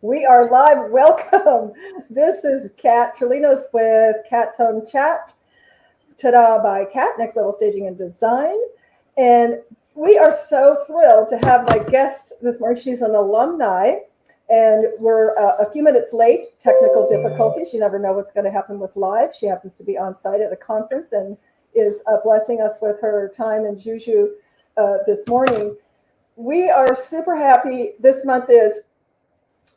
We are live. Welcome. This is Kat Trelinos with Kat's Home Chat. Ta-da by Kat, Next Level Staging and Design. And we are so thrilled to have my guest this morning. She's an alumni, and we're a few minutes late. Technical difficulties. You never know what's going to happen with live. She happens to be on site at a conference and is blessing us with her time in Juju this morning. We are super happy. This month is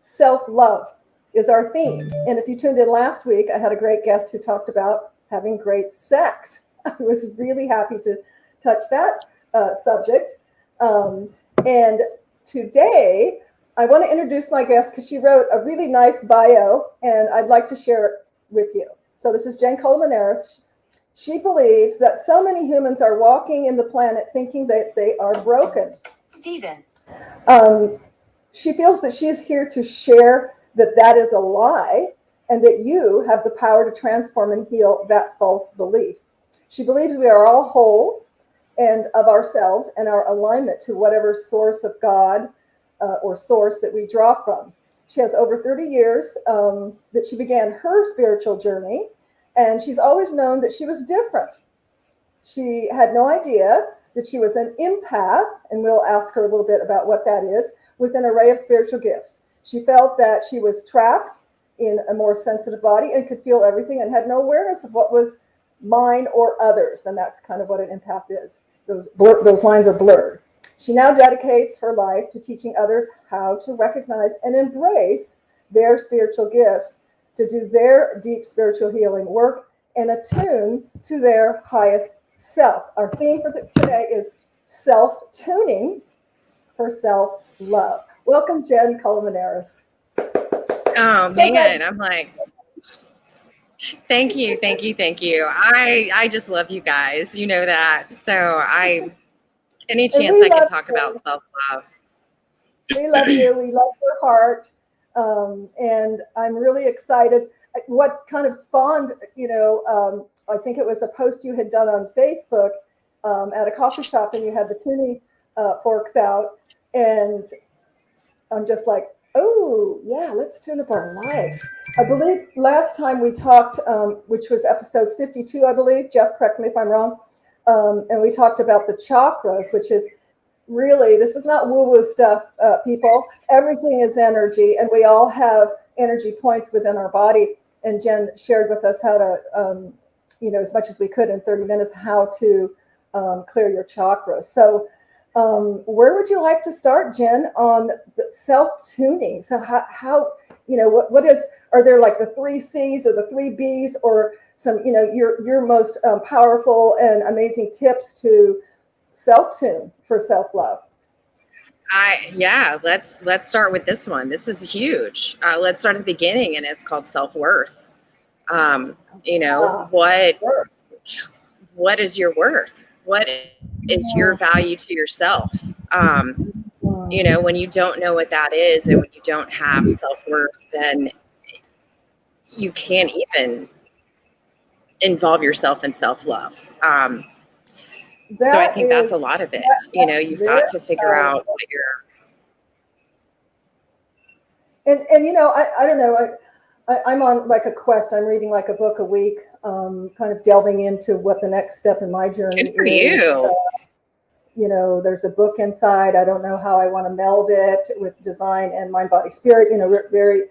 self-love is our theme. And if you tuned in last week, I had a great guest who talked about having great sex. I was really happy to touch that subject. And today, I want to introduce my guest because she wrote a really nice bio, and I'd like to share it with you. So this is Jenn Colmenares. She believes that so many humans are walking in the planet thinking that they are broken. Stephen. She feels that she is here to share that that is a lie and that you have the power to transform and heal that false belief. She believes we are all whole and of ourselves and our alignment to whatever source of God or source that we draw from. She has over 30 years that she began her spiritual journey, and she's always known that she was different. She had no idea that she was an empath, and we'll ask her a little bit about what that is, with an array of spiritual gifts. She felt that she was trapped in a more sensitive body and could feel everything and had no awareness of what was mine or others. And that's kind of what an empath is. Those lines are blurred. She now dedicates her life to teaching others how to recognize and embrace their spiritual gifts, to do their deep spiritual healing work and attune to their highest self. Our theme for today is self-tuning for self-love. Welcome, Jenn Colmenares. Oh, man, I'm like, thank you. I just love you guys. You know that. So any chance I can talk about self-love. We love you. We love your heart. And I'm really excited. What kind of spawned, I think it was a post you had done on Facebook at a coffee shop, and you had the tuning forks out. And I'm just like, oh, yeah, let's tune up our life. I believe last time we talked, which was episode 52, I believe. Jeff, correct me if I'm wrong. And we talked about the chakras, which is really, this is not woo-woo stuff, people. Everything is energy, and we all have energy points within our body. And Jenn shared with us how to, as much as we could in 30 minutes, how to clear your chakras. So where would you like to start, Jenn, on self-tuning? So how what is, are there like the 3 C's or the 3 B's or some, your most powerful and amazing tips to self-tune for self-love? Let's start with this one. This is huge. Let's start at the beginning, and it's called self-worth. What is your worth? What is your value to yourself? When you don't know what that is, and when you don't have self-worth, then you can't even involve yourself in self-love. So I think that's a lot of it. You've got to figure out what you're. And I don't know. I'm on like a quest. I'm reading like a book a week, kind of delving into what the next step in my journey Good for is. You. There's a book inside. I don't know how I want to meld it with design and mind, body, spirit. Very,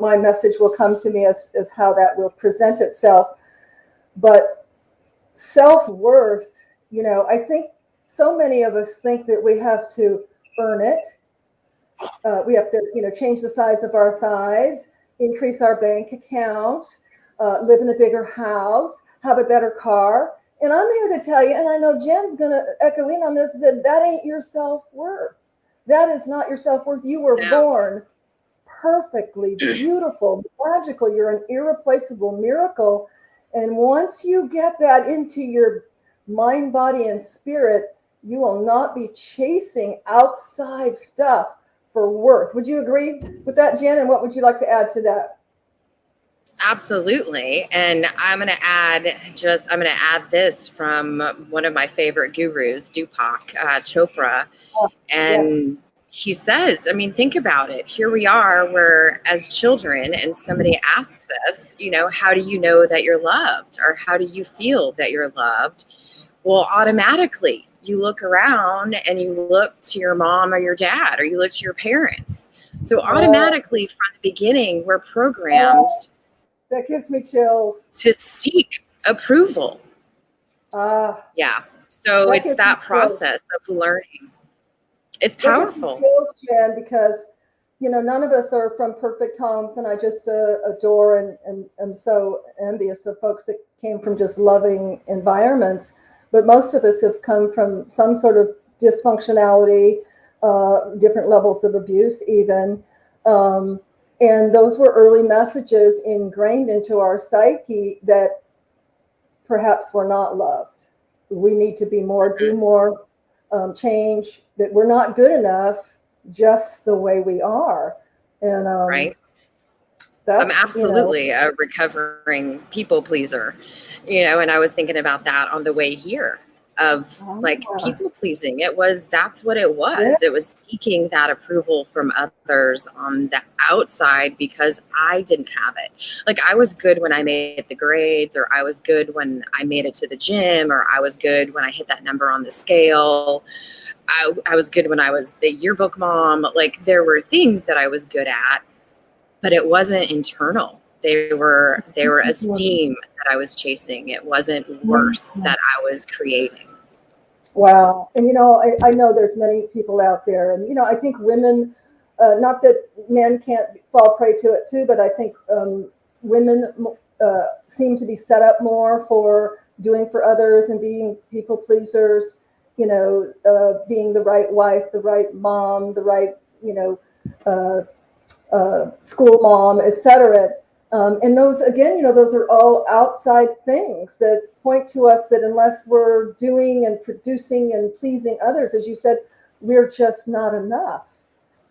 my message will come to me as how that will present itself. But self-worth, I think so many of us think that we have to earn it. We have to, change the size of our thighs, increase our bank account, live in a bigger house, have a better car. And I'm here to tell you, and I know Jenn's going to echo in on this, that ain't your self-worth. That is not your self-worth. You were born perfectly beautiful, magical. You're an irreplaceable miracle. And once you get that into your mind, body, and spirit, you will not be chasing outside stuff for worth. Would you agree with that, Jenn? And what would you like to add to that? Absolutely. And I'm going to add this from one of my favorite gurus, Deepak Chopra. And he says, I mean, think about it. Here we are, we're as children, and somebody asks us, you know, how do you know that you're loved? Or how do you feel that you're loved? Well, automatically you look around and you look to your mom or your dad, or you look to your parents. So automatically from the beginning, we're programmed that gives me chills to seek approval. Yeah. So it's that process of learning. It's powerful. That gives me chills, Jen, because, you know, none of us are from perfect homes, and I just adore and am so envious of folks that came from just loving environments. But most of us have come from some sort of dysfunctionality, different levels of abuse even. And those were early messages ingrained into our psyche that perhaps we're not loved. We need to be more, do more, change, that we're not good enough just the way we are. And right. I'm absolutely a recovering people pleaser, you know, and I was thinking about that on the way here of like people pleasing. That's what it was. Yeah. It was seeking that approval from others on the outside because I didn't have it. Like I was good when I made the grades, or I was good when I made it to the gym, or I was good when I hit that number on the scale. I was good when I was the yearbook mom. Like there were things that I was good at, but it wasn't internal. They were esteem that I was chasing. It wasn't worth that I was creating. Wow. And, you know, I know there's many people out there, and, you know, I think women, not that men can't fall prey to it too, but I think women seem to be set up more for doing for others and being people pleasers, you know, being the right wife, the right mom, the right, you know, school mom, etc. And those, again, you know, those are all outside things that point to us that unless we're doing and producing and pleasing others, as you said, we're just not enough.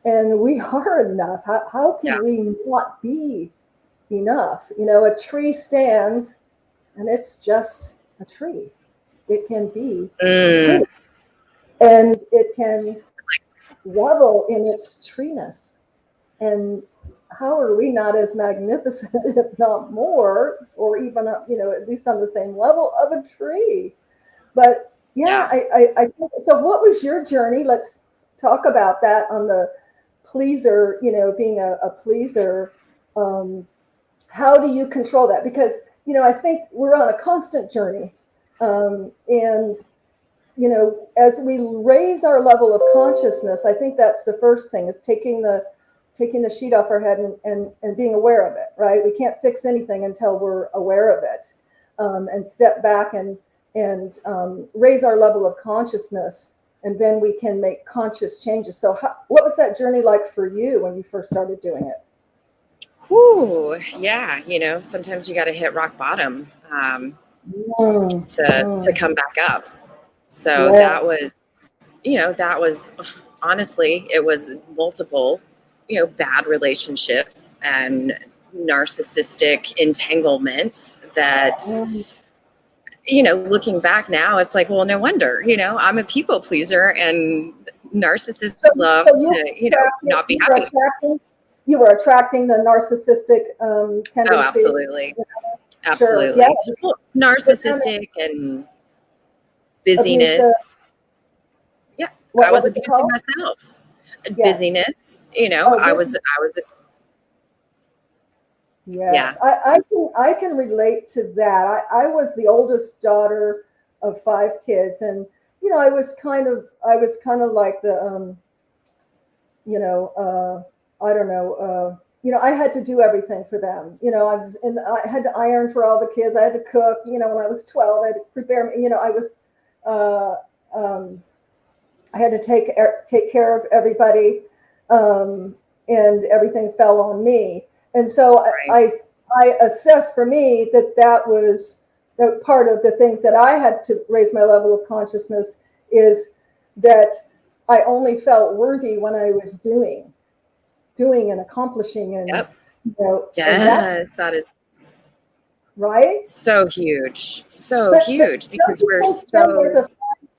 And we are enough. How can we not be enough? You know, a tree stands and it's just a tree. It can be tree. And it can revel in its treeness. And how are we not as magnificent, if not more, or even, you know, at least on the same level of a tree? But I think, so what was your journey? Let's talk about that on the pleaser, you know, being a pleaser. How do you control that? Because, you know, I think we're on a constant journey. And, you know, as we raise our level of consciousness, I think that's the first thing, is taking the sheet off our head and being aware of it, right? We can't fix anything until we're aware of it, and step back and raise our level of consciousness, and then we can make conscious changes. So what was that journey like for you when you first started doing it? Ooh, yeah. You know, sometimes you got to hit rock bottom to come back up. So that was, you know, that was honestly, it was multiple, you know, bad relationships and narcissistic entanglements that, you know, looking back now, it's like, well, no wonder, you know, I'm a people pleaser, and narcissists love to, you know, not be happy. You were attracting the narcissistic tendencies. Oh, absolutely. You know? Absolutely. Sure. Yeah. Well, narcissistic and busyness. Yeah. I was abusing myself. Yes. Busyness. You know, I was. Yes, yeah. I can relate to that. I was the oldest daughter of 5 kids, and you know, I was kind of like the you know, I don't know, you know, I had to do everything for them. You know, I had to iron for all the kids. I had to cook. You know, when I was 12, I had to prepare. You know, I had to take care of everybody, and everything fell on me. And so I assessed for me that was part of the things that I had to raise my level of consciousness, is that I only felt worthy when I was doing and accomplishing, and you know, yes, that is right. So huge, huge, because we're so.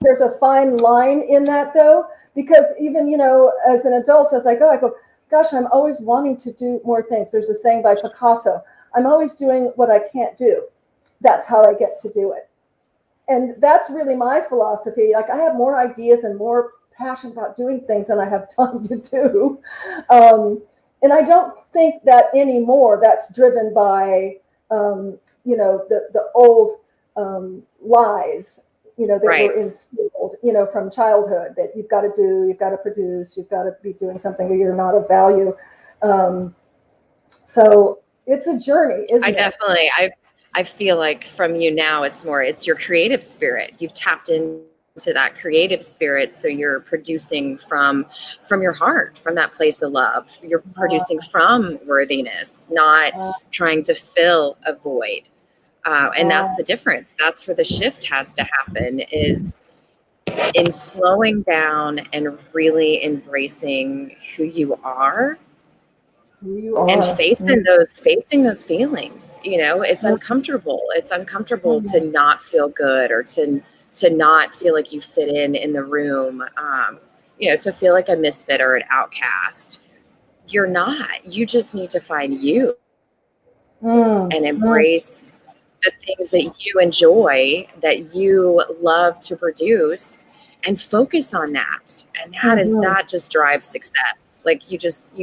There's a fine line in that, though, Because even, as an adult, as I go, gosh, I'm always wanting to do more things. There's a saying by Picasso, I'm always doing what I can't do. That's how I get to do it. And that's really my philosophy. Like, I have more ideas and more passion about doing things than I have time to do. And I don't think that anymore that's driven by, the old lies, that Right. were instilled, from childhood, that you've got to do, you've got to produce, you've got to be doing something, or you're not of value. So it's a journey, isn't it? I feel like from you now, it's your creative spirit. You've tapped into that creative spirit. So you're producing from your heart, from that place of love. You're producing from worthiness, not trying to fill a void. And that's the difference. That's where the shift has to happen, is in slowing down and really embracing who you are. And facing those feelings. It's uncomfortable. It's uncomfortable to not feel good, or to not feel like you fit in the room, to feel like a misfit or an outcast. You're not. You just need to find you and embrace the things that you enjoy, that you love to produce, and focus on that. And that just drives success. Like, you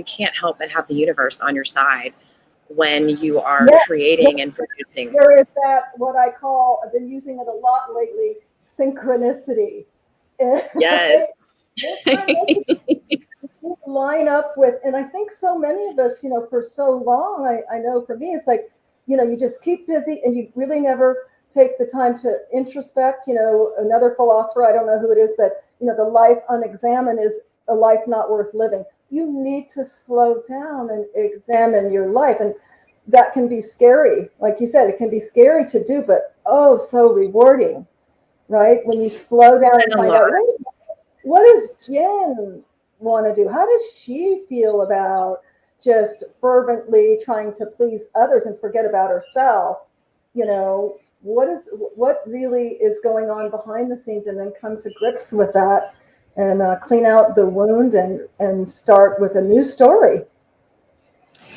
can't help but have the universe on your side when you are creating and producing. There is that, what I call, I've been using it a lot lately, synchronicity. Yes. Line up with, and I think so many of us, for so long, I know for me, it's like, you just keep busy and you really never take the time to introspect. Another philosopher, I don't know who it is, but, the life unexamined is a life not worth living. You need to slow down and examine your life. And that can be scary. Like you said, it can be scary to do, but so rewarding, right? When you slow down and find out, what does Jenn want to do? How does she feel about just fervently trying to please others and forget about herself? What really is going on behind the scenes, and then come to grips with that, and clean out the wound and start with a new story.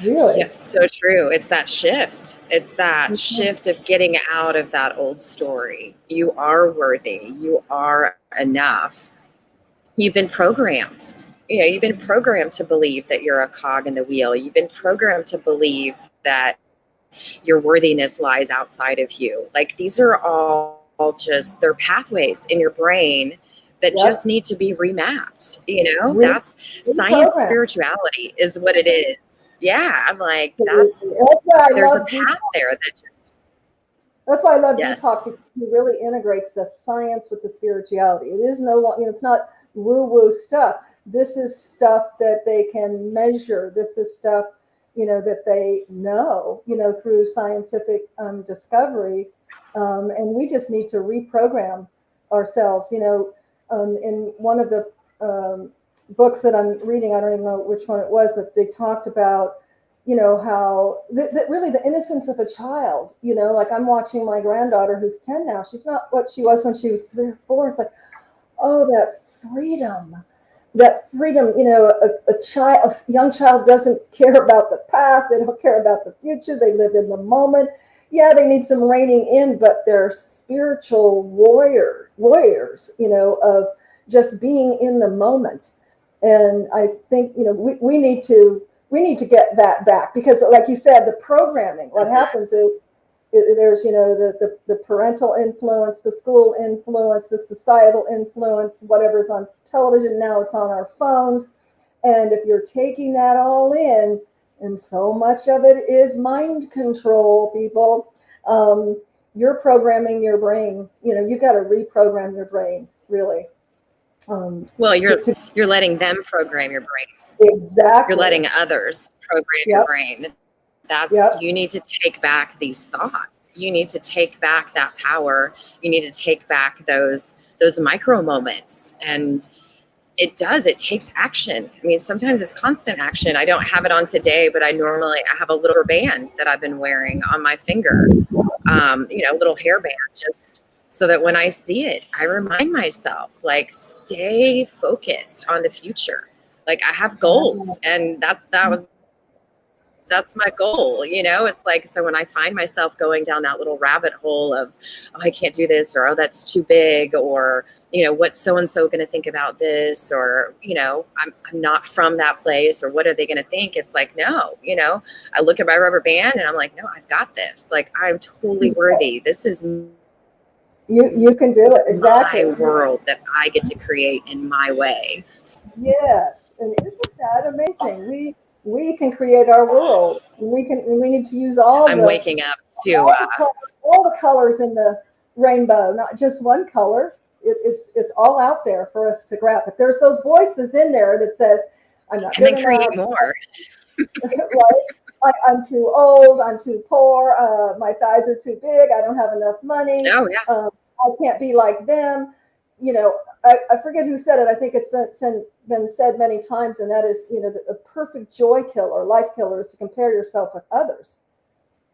Really? Yes, so true. It's that shift. It's that shift of getting out of that old story. You are worthy. You are enough. You've been programmed. You've been programmed to believe that you're a cog in the wheel. You've been programmed to believe that your worthiness lies outside of you. Like, these are all just, they're pathways in your brain that just need to be remapped. That's science. Spirituality is what it is. Yeah, I'm like, there's a path there that just. That's why I love Detox, because he really integrates the science with the spirituality. It is it's not woo-woo stuff. This is stuff that they can measure. This is stuff, that they know, through scientific discovery. And we just need to reprogram ourselves, in one of the books that I'm reading, I don't even know which one it was, but they talked about, how really the innocence of a child, like, I'm watching my granddaughter who's 10 now. She's not what she was when she was 3 or 4. It's like, that freedom, a young child doesn't care about the past. They don't care about the future. They live in the moment. Yeah, they need some reining in, but they're spiritual warriors, of just being in the moment. And I think, we need to get that back, because, like you said, the programming, what happens is there's, the parental influence, the school influence, the societal influence, whatever's on television. Now it's on our phones. And if you're taking that all in, and so much of it is mind control, people, you're programming your brain. You've got to reprogram your brain, really. Well, you're letting them program your brain. Exactly. You're letting others program your brain. You need to take back these thoughts. You need to take back that power. You need to take back those micro moments. And it takes action. I mean, sometimes it's constant action. I don't have it on today, but I have a little band that I've been wearing on my finger, a little hairband, just so that when I see it, I remind myself, like, stay focused on the future. Like, I have goals, and that's my goal. It's like, so when I find myself going down that little rabbit hole of, oh, I can't do this, or, oh, that's too big, or, what's so-and-so going to think about this, or, I'm not from that place, or what are they going to think? It's like, no, I look at my rubber band and I'm like, no, I've got this. Like, I'm totally worthy. This is you can do it. Exactly. my world that I get to create in my way. Yes. And isn't that amazing? We can create our world. We need to use I'm waking up to all the colors in the rainbow, not just one color. It's all out there for us to grab. But there's those voices in there that says, I'm not good enough. And then create more. Right? I'm too old. I'm too poor. My thighs are too big. I don't have enough money. Oh, yeah. I can't be like them. I forget who said it. I think it's been said many times, and that is, the perfect joy killer, life killer, is to compare yourself with others,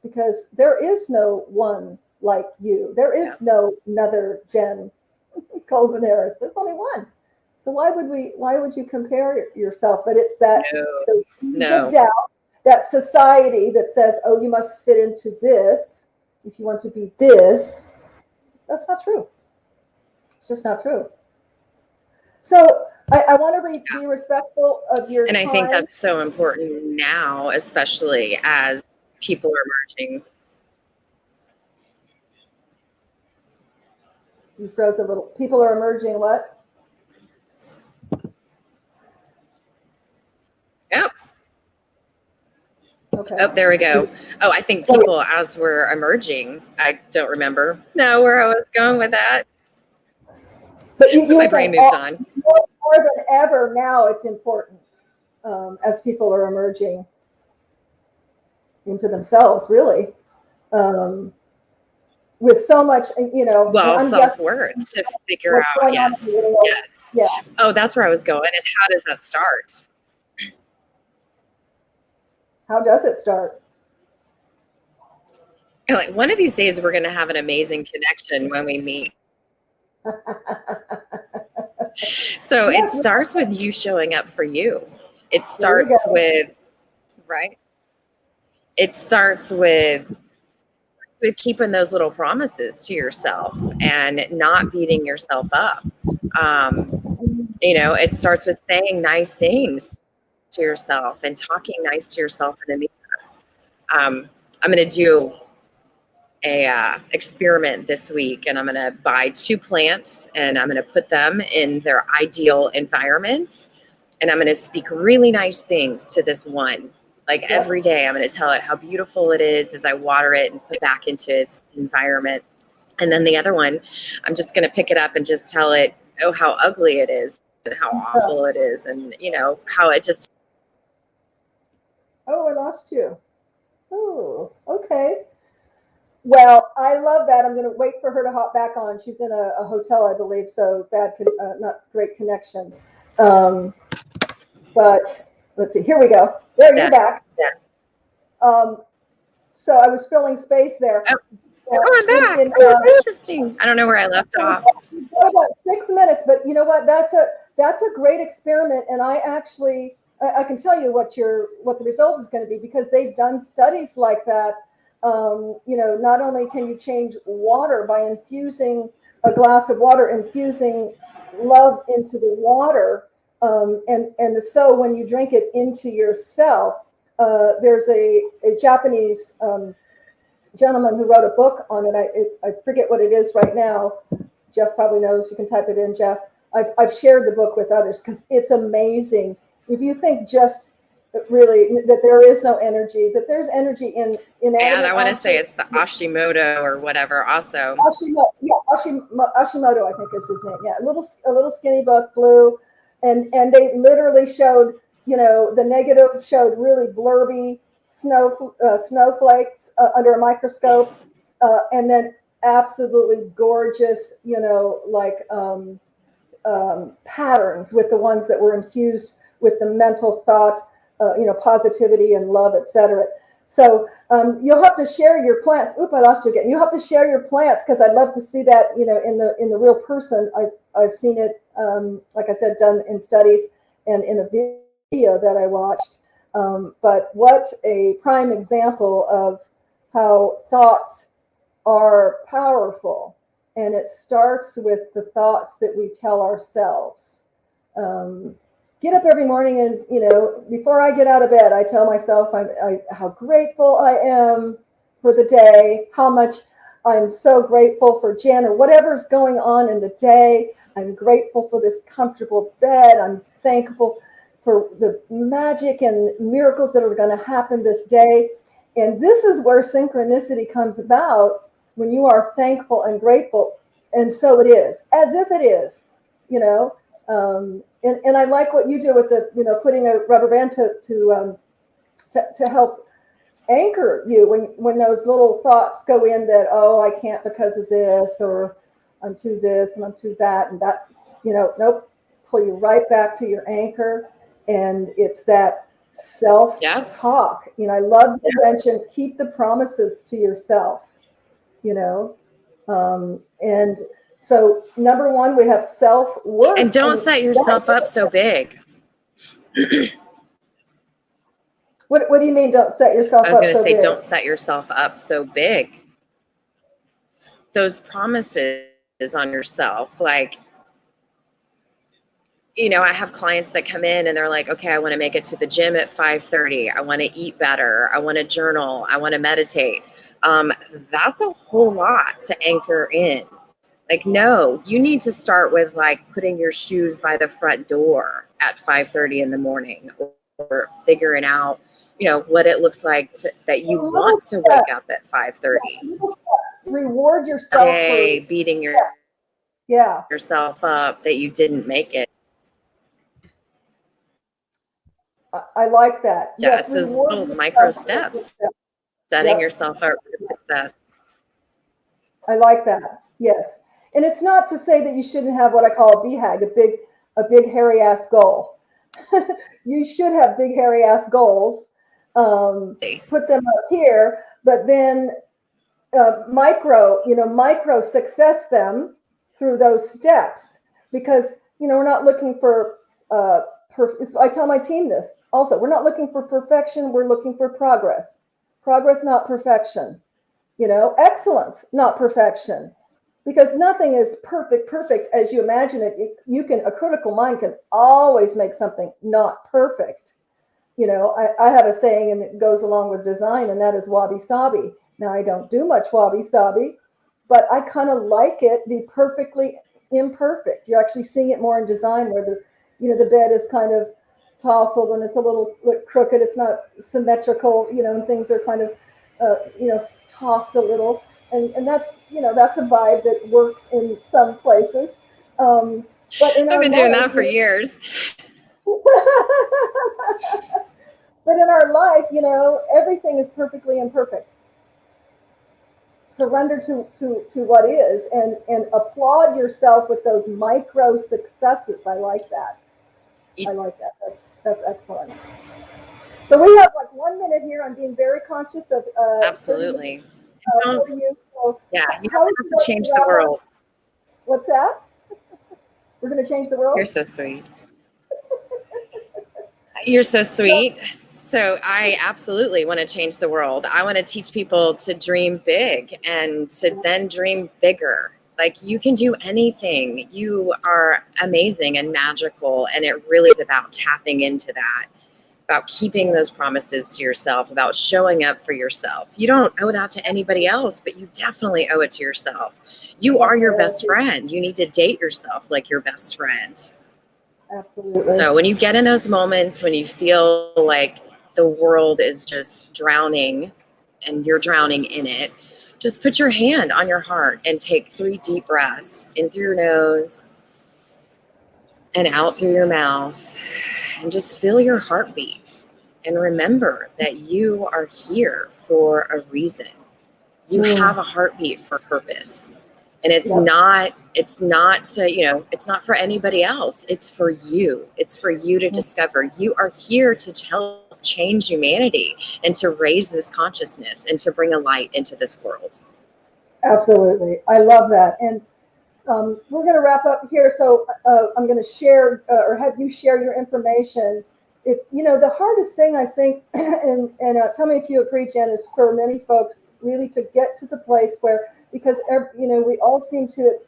because there is no one like you. There is no another Jenn Colmenares. There's only one. So why would you compare yourself? But it's that doubt, that society that says, oh, you must fit into this if you want to be this. That's not true. It's just not true. So I want to be respectful of your time. And I think that's so important now, especially as people are emerging. You froze a little. People are emerging what? Yep. Okay. Oh, there we go. Oh, I think people, as we're emerging, I don't remember where I was going with that. But my brain moved on. More than ever now, it's important as people are emerging into themselves, really, with so much, Well, self-worth to figure out. Yes. Yeah. Oh, that's where I was going. Is how does that start? How does it start? Like, one of these days, we're going to have an amazing connection when we meet. So it starts with you showing up for you. It starts with, right? It starts with keeping those little promises to yourself and not beating yourself up. It starts with saying nice things to yourself and talking nice to yourself in the mirror. I'm going to do a experiment this week, and I'm going to buy 2 plants and I'm going to put them in their ideal environments, and I'm going to speak really nice things to this one. Like every day, I'm going to tell it how beautiful it is as I water it and put it back into its environment. And then the other one, I'm just going to pick it up and just tell it, oh, how ugly it is and how awful it is, and how it just. Oh, I lost you. Oh, okay. Well, I love that. I'm going to wait for her to hop back on. She's in a hotel, I believe, so not great connection. But let's see. Here we go. There, you're back. Yeah. So I was filling space there. Oh, I'm back. Interesting. I don't know where I left off. About 6 minutes, but you know what? That's a great experiment, and I can tell you what the result is going to be, because they've done studies like that. Not only can you change water by infusing a glass of water, infusing love into the water, and so when you drink it into yourself, there's a Japanese gentleman who wrote a book on it. I forget what it is right now. Jeff probably knows. You can type it in, Jeff. I've shared the book with others because it's amazing. If you think just really that there is no energy, that there's energy in and I want to say it's the Hashimoto or whatever also. Hashimoto, I think is his name. Yeah, a little skinny book, blue, and they literally showed, the negative showed really blurby snowflakes under a microscope, and then absolutely gorgeous, patterns with the ones that were infused with the mental thought, positivity and love, etc. So you'll have to share your plants. Oop, I lost you again. You have to share your plants, because I'd love to see that, in the real person. I've seen it, like I said, done in studies and in a video that I watched. But what a prime example of how thoughts are powerful. And it starts with the thoughts that we tell ourselves. Get up every morning and, before I get out of bed, I tell myself how grateful I am for the day, how much I'm so grateful for Jen or whatever's going on in the day. I'm grateful for this comfortable bed. I'm thankful for the magic and miracles that are going to happen this day. And this is where synchronicity comes about, when you are thankful and grateful. And so it is, as if it is, and I like what you do with the, putting a rubber band to help anchor you when those little thoughts go in that, oh, I can't because of this, or I'm too this and I'm too that. And that's, nope, pull you right back to your anchor. And it's that self-talk. I love to mention, keep the promises to yourself, and so number one, we have self-worth. And don't set yourself up so big. What do you mean, don't set yourself up so big? I was going to say, don't set yourself up so big. Those promises on yourself, like, I have clients that come in and they're like, okay, I want to make it to the gym at 5:30. I want to eat better. I want to journal. I want to meditate. That's a whole lot to anchor in. Like, no, you need to start with like putting your shoes by the front door at 5:30 in the morning, or figuring out, what it looks like that you want to wake up at 5:30. Reward yourself for beating yourself up that you didn't make it. I like that. Yeah, it's those little micro steps, setting yourself up for success. I like that. Yes. And it's not to say that you shouldn't have what I call a BHAG, a big hairy ass goal. You should have big hairy ass goals. Put them up here, but then micro success them through those steps, because we're not looking for I tell my team this also. We're not looking for perfection. We're looking for progress. Progress, not perfection. Excellence, not perfection. Because nothing is perfect as you imagine it. A critical mind can always make something not perfect. I have a saying, and it goes along with design, and that is wabi-sabi. Now, I don't do much wabi-sabi, but I kind of like it, the perfectly imperfect. You're actually seeing it more in design, where the bed is kind of tousled and it's a little crooked. It's not symmetrical, and things are kind of, tossed a little. And that's, that's a vibe that works in some places. But I've been doing that for years. But in our life, everything is perfectly imperfect. Surrender to what is, and applaud yourself with those micro successes. I like that. That's excellent. So we have like 1 minute here. I'm being very conscious of absolutely. So you have to change the world. What's that? We're going to change the world? You're so sweet. You're so sweet. So I absolutely want to change the world. I want to teach people to dream big and to then dream bigger. Like, you can do anything. You are amazing and magical. And it really is about tapping into that, about keeping those promises to yourself, about showing up for yourself. You don't owe that to anybody else, but you definitely owe it to yourself. You are your best friend. You need to date yourself like your best friend. Absolutely. So when you get in those moments, when you feel like the world is just drowning and you're drowning in it, just put your hand on your heart and take 3 deep breaths in through your nose and out through your mouth, and just feel your heartbeat. And remember that you are here for a reason. You have a heartbeat for purpose. And it's not to, it's not for anybody else. It's for you. It's for you to discover. You are here to help change humanity and to raise this consciousness and to bring a light into this world. Absolutely. I love that. And we're going to wrap up here. So I'm going to share or have you share your information. If the hardest thing, I think, and tell me if you agree, Jen, is for many folks really to get to the place where, because we all seem to at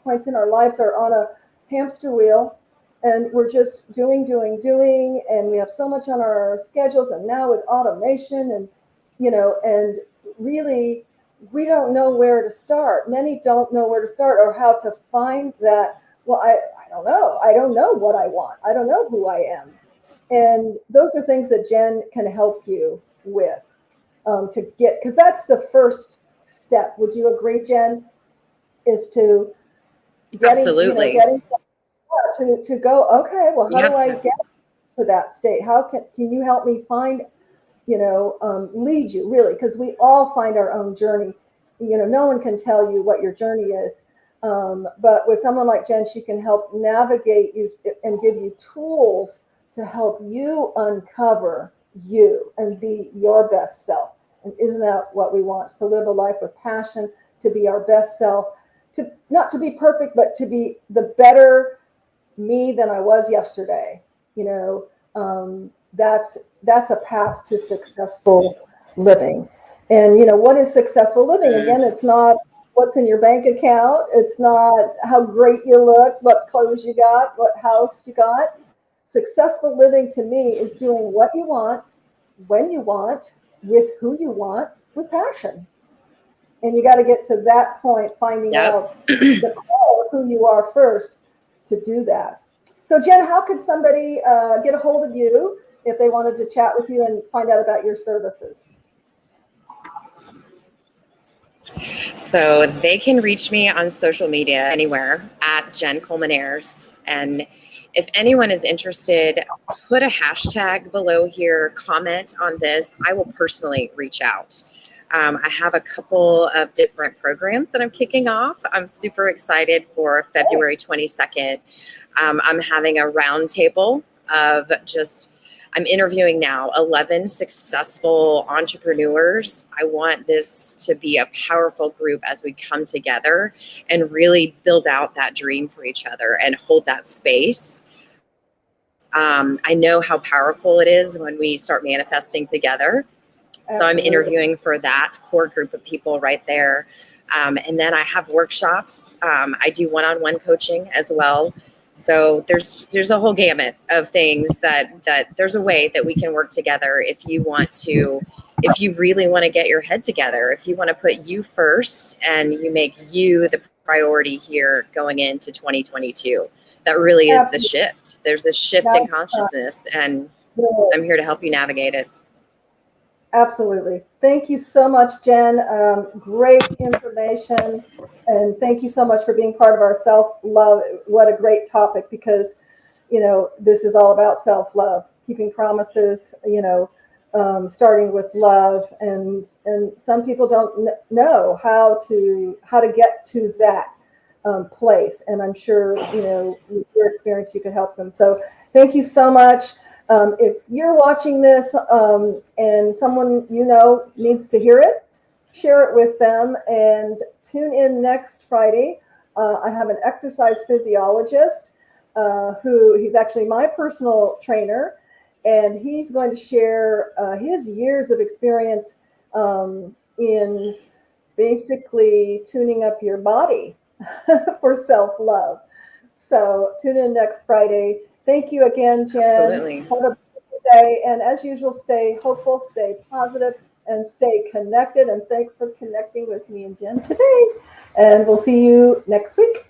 points in our lives are on a hamster wheel, and we're just doing, and we have so much on our schedules, and now with automation, and and really we don't know where to start. Many don't know where to start or how to find that. Well, I don't know. I don't know what I want. I don't know who I am. And those are things that Jen can help you with to get, because that's the first step. Would you agree, Jen? Is to Absolutely. To go, okay, well, how do I get to that state? How can you help me find, lead you really? Because we all find our own journey. No one can tell you what your journey is. But with someone like Jen, she can help navigate you and give you tools to help you uncover you and be your best self. And isn't that what we want? To live a life with passion, to be our best self, to not to be perfect, but to be the better me than I was yesterday. That's a path to successful living. And what is successful living? Again, it's not what's in your bank account. It's not how great you look, what clothes you got, what house you got. Successful living to me is doing what you want, when you want, with who you want, with passion. And you got to get to that point, finding out the core of who you are first to do that. So Jen, how could somebody get a hold of you if they wanted to chat with you and find out about your services? So they can reach me on social media anywhere at Jenn Colmenares. And if anyone is interested, put a hashtag below here, comment on this. I will personally reach out. I have a couple of different programs that I'm kicking off. I'm super excited for February 22nd. I'm having a roundtable of I'm interviewing now 11 successful entrepreneurs. I want this to be a powerful group as we come together and really build out that dream for each other and hold that space. I know how powerful it is when we start manifesting together. So I'm interviewing for that core group of people right there. And then I have workshops. I do one-on-one coaching as well. So there's a whole gamut of things that there's a way that we can work together if you really want to get your head together, if you want to put you first and you make you the priority here going into 2022. That really is the shift. There's a shift in consciousness, and I'm here to help you navigate it. Absolutely. Thank you so much, Jen. Great information. And thank you so much for being part of our self-love. What a great topic, because, this is all about self-love, keeping promises, starting with love. And some people don't know how to get to that place. And I'm sure, with your experience, you could help them. So thank you so much. If you're watching this and someone needs to hear it, share it with them and tune in next Friday. I have an exercise physiologist he's actually my personal trainer, and he's going to share his years of experience in basically tuning up your body for self-love. So tune in next Friday. Thank you again, Jen. Absolutely. Have a beautiful day. And as usual, stay hopeful, stay positive, and stay connected. And thanks for connecting with me and Jen today. And we'll see you next week.